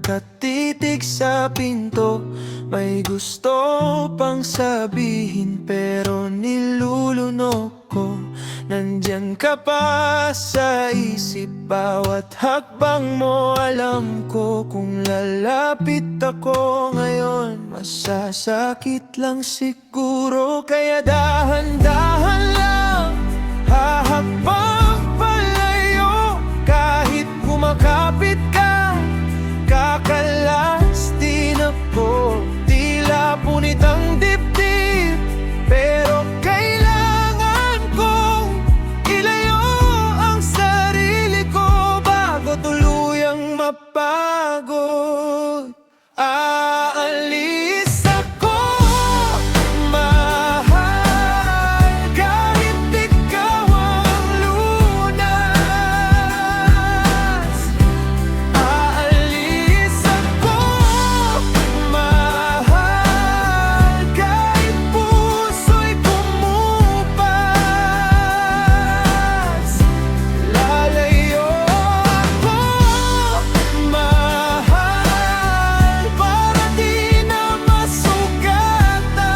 nakatitig sa pinto. May gusto pang sabihin pero nilulunok ko. Nandyan ka pa sa isip, bawat hakbang mo. Alam ko kung lalapit ako ngayon, masasakit lang siguro. Kaya dahan-dahan lang, hahakbang palayo. Kahit kumakapit ka, kakalas din ako. Tila punit ang dibdib, pero kailangan kong ilayo ang sarili ko bago tuluyang mapagod. Aalis ako, mahal, kahit ikaw ang lunas. Aalis ako, mahal, kahit puso'y kumupas. Lalayo ako, mahal, para di na masugatan.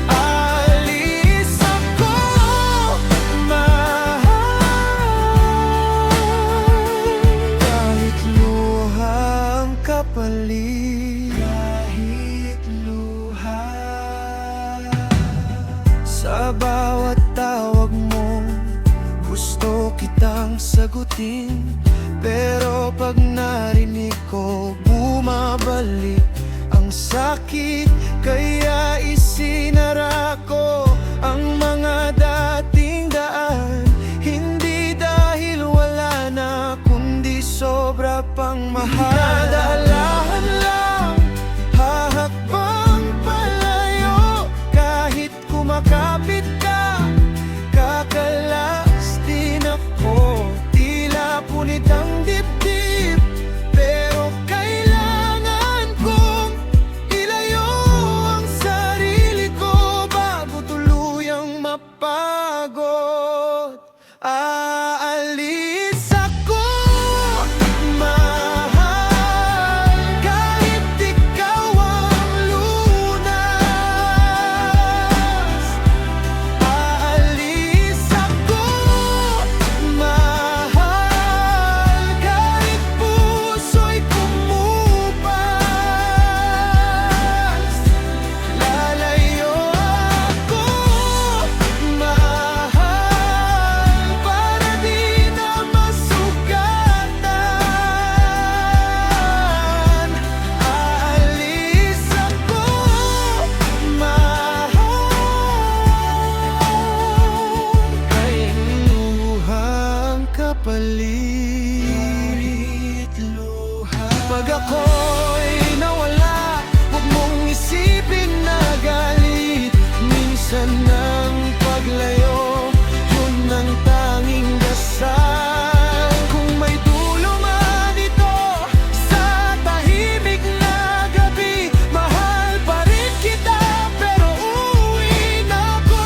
Aalis ako, mahal, kahit luha ang kapalit. Kahit luha. Sa bawat tawag mo, gusto kitang sagutin, pero pag narinig ko, bumabalik ang sakit. Kaya isinara ko ang mga dating daan. Hindi dahil wala na, kundi sobra pang mahal. Dahan lang, hahakbang palayo. Kahit kumakapit ka, kakalas din ako. Tila punit ang dibdib, pero kailangan kong ilayo ang sarili ko bago tuluyang mapagod. Aalis ako, mahal, kahit ikaw ang lunas. Aalis ako, mahal, kahit puso'y kumupas. Lalayo ako, mahal, para di na masugatan. Aalis ako, mahal, kahit luhang kapalit. Pag ako'y nawala, huwag mong isipin na galit. Minsan ang paglayo, yun ang tanging dasal. Kung may dulo man ito sa tahimik na gabi, mahal pa rin kita, pero uuwi na ako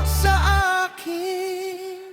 sa akin.